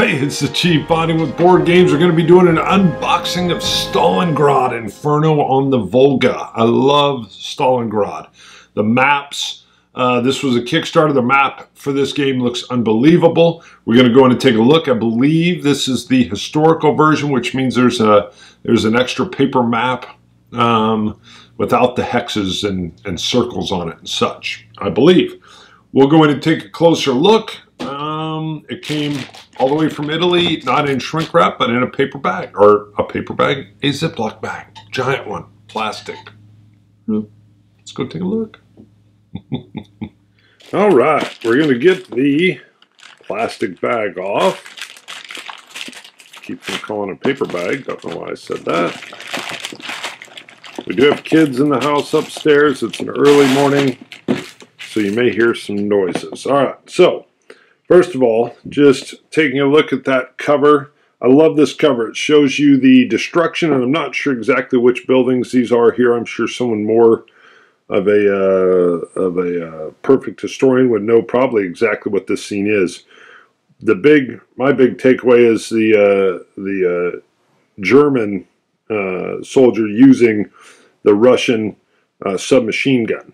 Hey, it's the Chief Bonding with Board Games. We're going to be doing an unboxing of Stalingrad Inferno on the Volga. I love Stalingrad. The maps, this was a Kickstarter. The map for this game looks unbelievable. We're going to go in and take a look. I believe this is the historical version, which means there's an extra paper map without the hexes and circles on it and such, I believe. We'll go in and take a closer look. It came all the way from Italy, not in shrink wrap, but in a paper bag, or a Ziploc bag, giant one, plastic. Let's go take a look. All right, we're going to get the plastic bag off. Keep from calling it a paper bag, don't know why I said that. We do have kids in the house upstairs. It's an early morning, so you may hear some noises. All right, so first of all, just taking a look at that cover. I love this cover. It shows you the destruction, and I'm not sure exactly which buildings these are here. I'm sure someone more of a perfect historian would know probably exactly what this scene is. My big takeaway is the German soldier using the Russian submachine gun.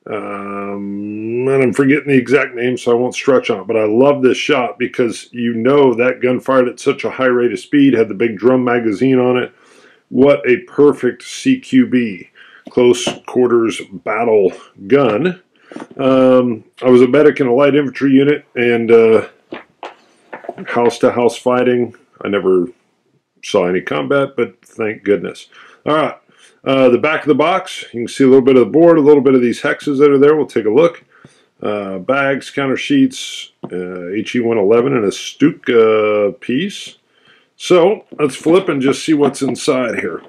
And I'm forgetting the exact name, so I won't stretch on it, but I love this shot because you know that gun fired at such a high rate of speed, had the big drum magazine on it. What a perfect CQB, close quarters battle gun. I was a medic in a light infantry unit, and house-to-house fighting. I never saw any combat, but thank goodness. All right. The back of the box, you can see a little bit of the board, a little bit of these hexes that are there. We'll take a look. Bags, counter sheets, HE111, and a Stuka piece. So let's flip and just see what's inside here.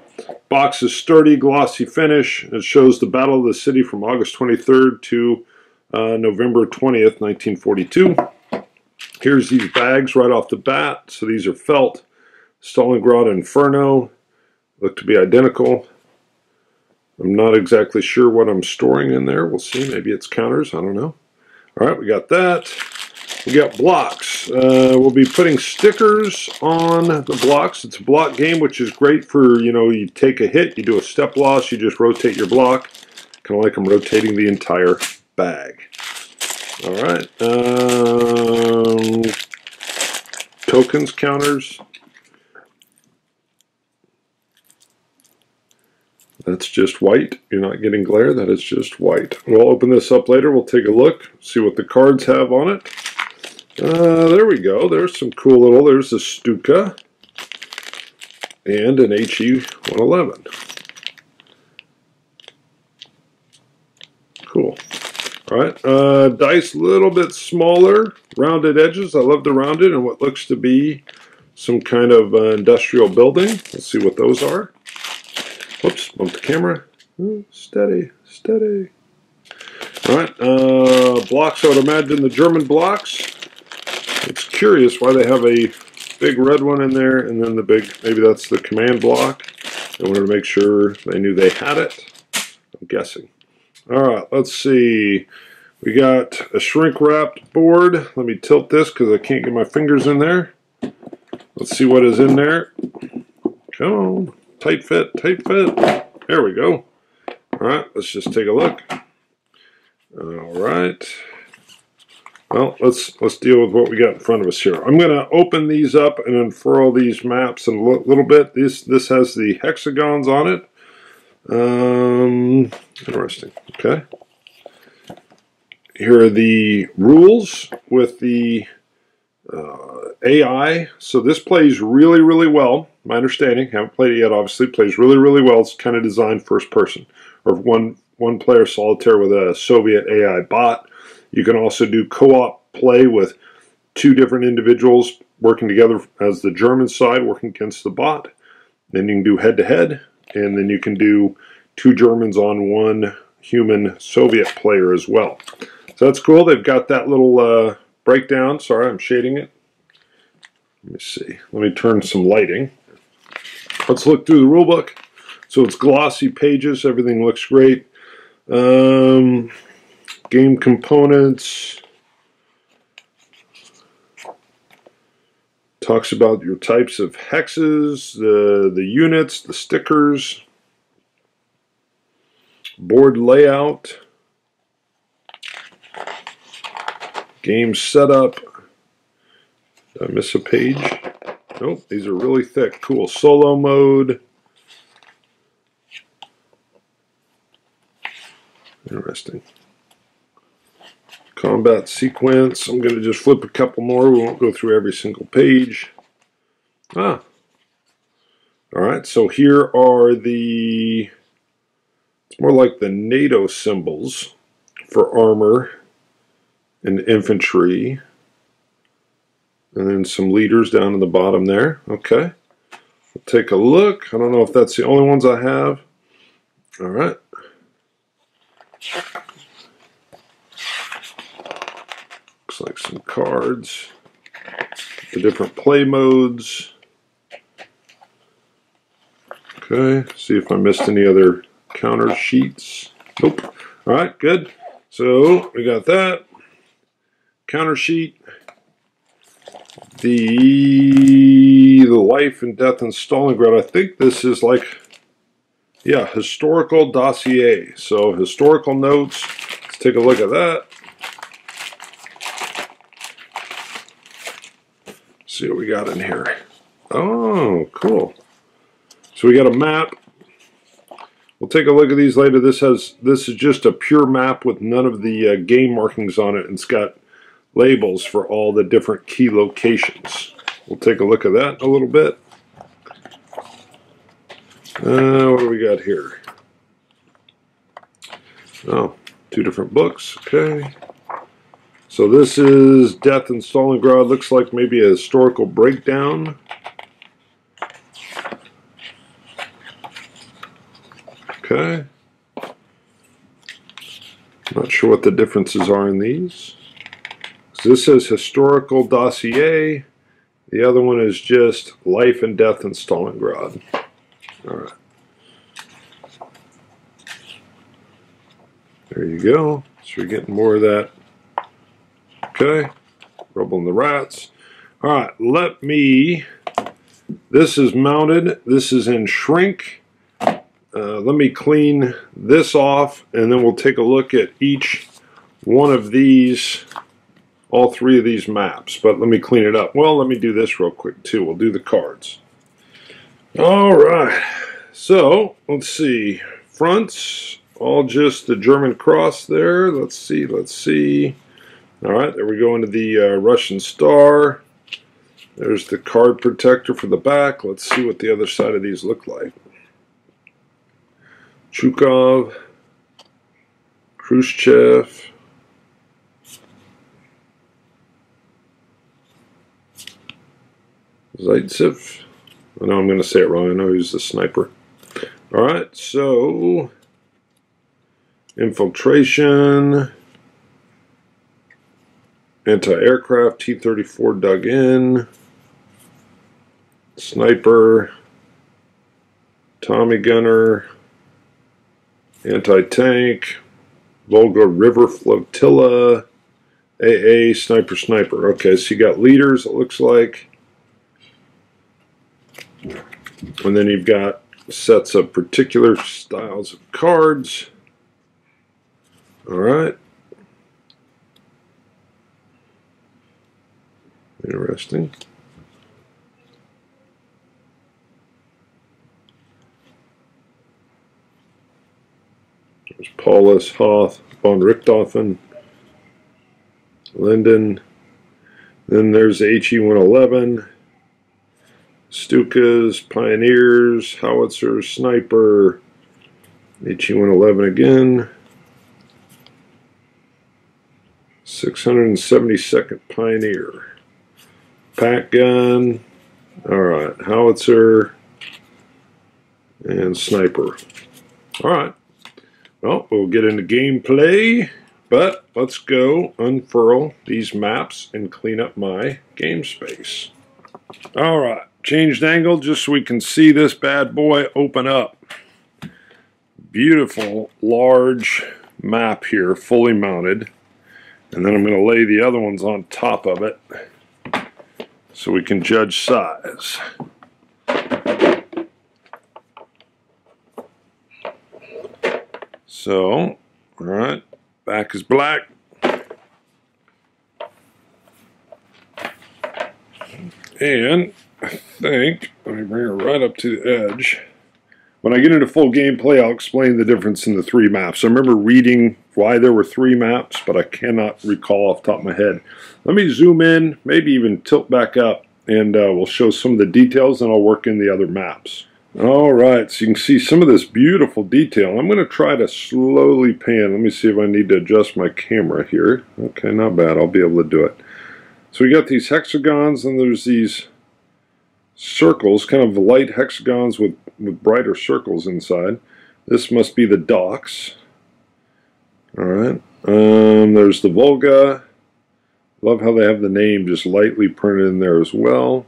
Box is sturdy, glossy finish. It shows the Battle of the City from August 23rd to November 20th, 1942. Here's these bags right off the bat. So these are felt. Stalingrad Inferno. Look to be identical. I'm not exactly sure what I'm storing in there. We'll see. Maybe it's counters. I don't know. All right, we got that. We got blocks. We'll be putting stickers on the blocks. It's a block game, which is great for, you take a hit, you do a step loss, you just rotate your block. Kind of like I'm rotating the entire bag. All right. Tokens, counters. That's just white. You're not getting glare. That is just white. We'll open this up later. We'll take a look, see what the cards have on it. There we go. There's some cool little, there's a Stuka and an HE111. Cool. All right. Dice a little bit smaller, rounded edges. I love the rounded and what looks to be some kind of industrial building. Let's see what those are. Whoops, bumped the camera. Ooh, steady, steady. All right, blocks, I would imagine the German blocks. It's curious why they have a big red one in there and then the big, maybe that's the command block. I wanted to make sure they knew they had it. I'm guessing. All right, let's see. We got a shrink-wrapped board. Let me tilt this because I can't get my fingers in there. Let's see what is in there. Come on. Tight fit, tight fit. There we go. All right, let's just take a look. All right. Well, let's deal with what we got in front of us here. I'm going to open these up and unfurl these maps in a little bit. This has the hexagons on it. Interesting. Okay. Here are the rules with the AI. So this plays really, really well. My understanding, haven't played it yet, obviously, plays really, really well. It's kind of designed first person, or one player solitaire with a Soviet AI bot. You can also do co-op play with two different individuals working together as the German side working against the bot. Then you can do head-to-head, and then you can do two Germans on one human Soviet player as well. So that's cool. They've got that little breakdown. Sorry, I'm shading it. Let me see. Let me turn some lighting. Let's look through the rulebook. So it's glossy pages. Everything looks great. Game components. Talks about your types of hexes, the units, the stickers, board layout, game setup. Did I miss a page? Nope, these are really thick. Cool. Solo mode. Interesting. Combat sequence. I'm going to just flip a couple more. We won't go through every single page. All right, so here are it's more like the NATO symbols for armor and infantry. And then some leaders down in the bottom there. Okay. We'll take a look. I don't know if that's the only ones I have. All right. Looks like some cards. The different play modes. Okay. See if I missed any other counter sheets. Nope. All right. Good. So we got that. Counter sheet. The life and death in Stalingrad. I think this is like, yeah, historical dossier. So historical notes. Let's take a look at that. See what we got in here. Oh, cool. So we got a map. We'll take a look at these later. This is just a pure map with none of the game markings on it, and it's got labels for all the different key locations. We'll take a look at that in a little bit. What do we got here? Oh, two different books. Okay. So this is Death in Stalingrad. Looks like maybe a historical breakdown. Okay. Not sure what the differences are in these. So this says historical dossier. The other one is just life and death in Stalingrad. All right. There you go. So you're getting more of that. Okay. Rubbling the rats. All right. This is mounted. This is in shrink. Let me clean this off, and then we'll take a look at each one of these, all three of these maps. But let me clean it up. Well, let me do this real quick too. We'll do the cards. All right. So let's see. Fronts, all just the German cross there. Let's see. Let's see. All right. There we go into the Russian star. There's the card protector for the back. Let's see what the other side of these look like. Chukov, Khrushchev, Zaitsev. I know I'm going to say it wrong. I know he's the sniper. All right, so infiltration, anti-aircraft, T-34 dug in, sniper, Tommy gunner, anti-tank, Volga River Flotilla, AA, sniper. Okay, so you got leaders, it looks like. And then you've got sets of particular styles of cards. All right. Interesting. There's Paulus, Hoth, von Richthofen, Linden. Then there's HE-111, Stukas, Pioneers, Howitzer, Sniper, HE-111 again, 672nd Pioneer, Pack Gun, alright, Howitzer, and Sniper. Alright. Well, we'll get into gameplay, but let's go unfurl these maps and clean up my game space. Alright, changed angle just so we can see this bad boy open up. Beautiful, large map here, fully mounted. And then I'm going to lay the other ones on top of it. so we can judge size. So, all right, back is black. And I think, let me bring her right up to the edge. When I get into full gameplay, I'll explain the difference in the three maps. I remember reading why there were three maps, but I cannot recall off the top of my head. Let me zoom in, maybe even tilt back up, and we'll show some of the details, and I'll work in the other maps. All right, so you can see some of this beautiful detail. I'm going to try to slowly pan. Let me see if I need to adjust my camera here. Okay, not bad. I'll be able to do it. So we got these hexagons, and there's these circles, kind of light hexagons with brighter circles inside. This must be the docks. All right. There's the Volga. Love how they have the name just lightly printed in there as well.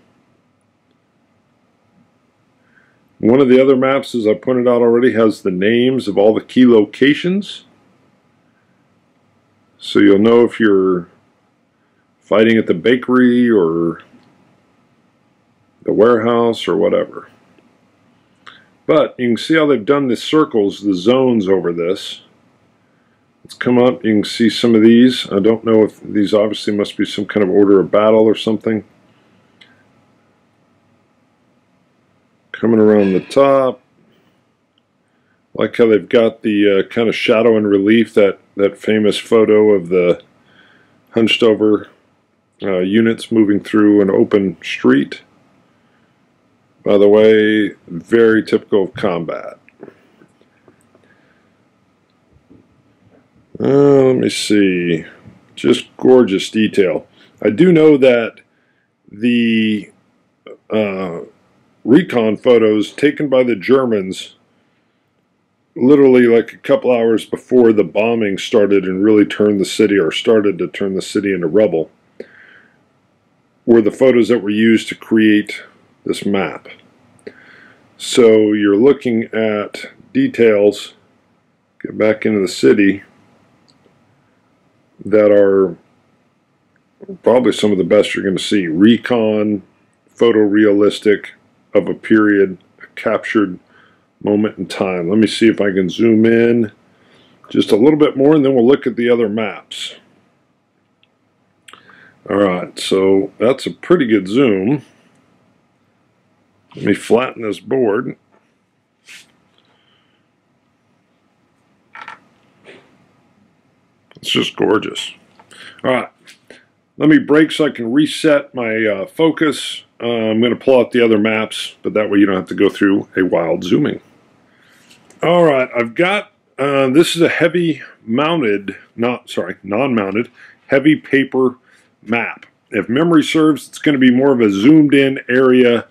One of the other maps, as I pointed out already, has the names of all the key locations. So you'll know if you're fighting at the bakery or the warehouse or whatever. But you can see how they've done the circles, the zones over this. Let's come up, you can see some of these. I don't know if these obviously must be some kind of order of battle or something. Coming around the top. I like how they've got the kind of shadow and relief, that famous photo of the hunched over units moving through an open street. By the way, very typical of combat. Let me see. Just gorgeous detail. I do know that the recon photos taken by the Germans literally like a couple hours before the bombing started and really turned the city, or started to turn the city into rubble, were the photos that were used to create this map. So you're looking at details, get back into the city, that are probably some of the best you're going to see. Recon, photorealistic of a period, a captured moment in time. Let me see if I can zoom in just a little bit more, and then we'll look at the other maps. Alright, so that's a pretty good zoom. Let me flatten this board. It's just gorgeous. Alright, let me break so I can reset my focus. I'm going to pull out the other maps, but that way you don't have to go through a wild zooming. Alright, I've got, this is a heavy mounted, non-mounted, heavy paper map. If memory serves, it's going to be more of a zoomed in area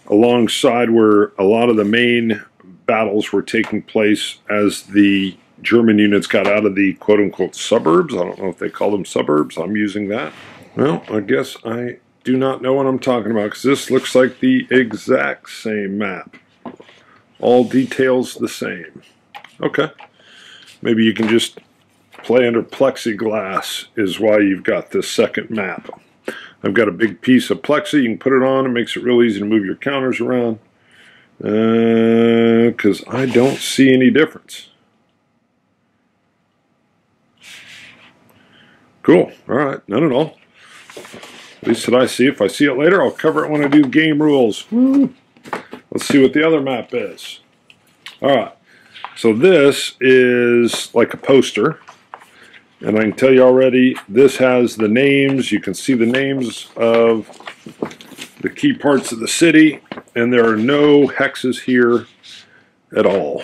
alongside where a lot of the main battles were taking place as the German units got out of the quote-unquote suburbs. I don't know if they call them suburbs. I'm using that. Well, I guess I do not know what I'm talking about, because this looks like the exact same map. All details the same. Okay. Maybe you can just play under plexiglass is why you've got this second map. I've got a big piece of plexi. You can put it on. It makes it real easy to move your counters around. Because I don't see any difference. Cool. All right. None at all. At least that I see. If I see it later, I'll cover it when I do game rules. Woo. Let's see what the other map is. All right. So this is like a poster. And I can tell you already, this has the names. You can see the names of the key parts of the city. And there are no hexes here at all.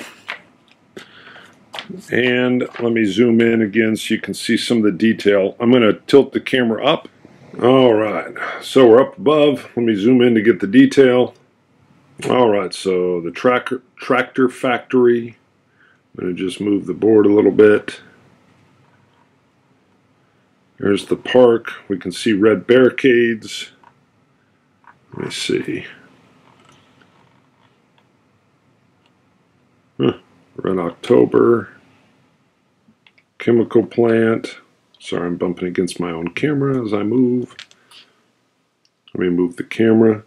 And let me zoom in again so you can see some of the detail. I'm going to tilt the camera up. All right, so we're up above. Let me zoom in to get the detail. All right, so the tractor factory. I'm going to just move the board a little bit. There's the park. We can see red barricades. Let me see. We're in October. Chemical plant. Sorry, I'm bumping against my own camera as I move. Let me move the camera.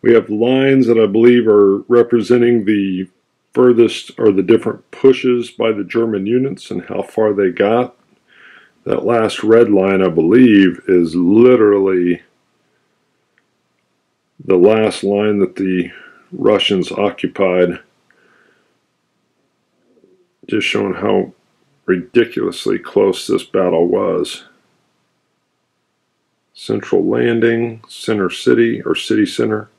We have lines that I believe are representing the furthest or the different pushes by the German units and how far they got. That last red line, I believe, is literally the last line that the Russians occupied. Just showing how ridiculously close this battle was. Central landing, center city, or city center.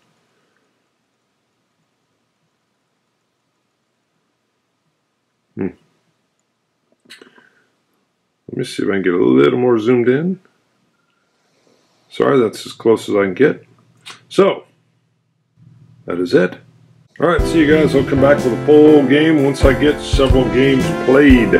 Let me see if I can get a little more zoomed in. Sorry, that's as close as I can get. So, that is it. Alright, see you guys. I'll come back with a full game once I get several games played.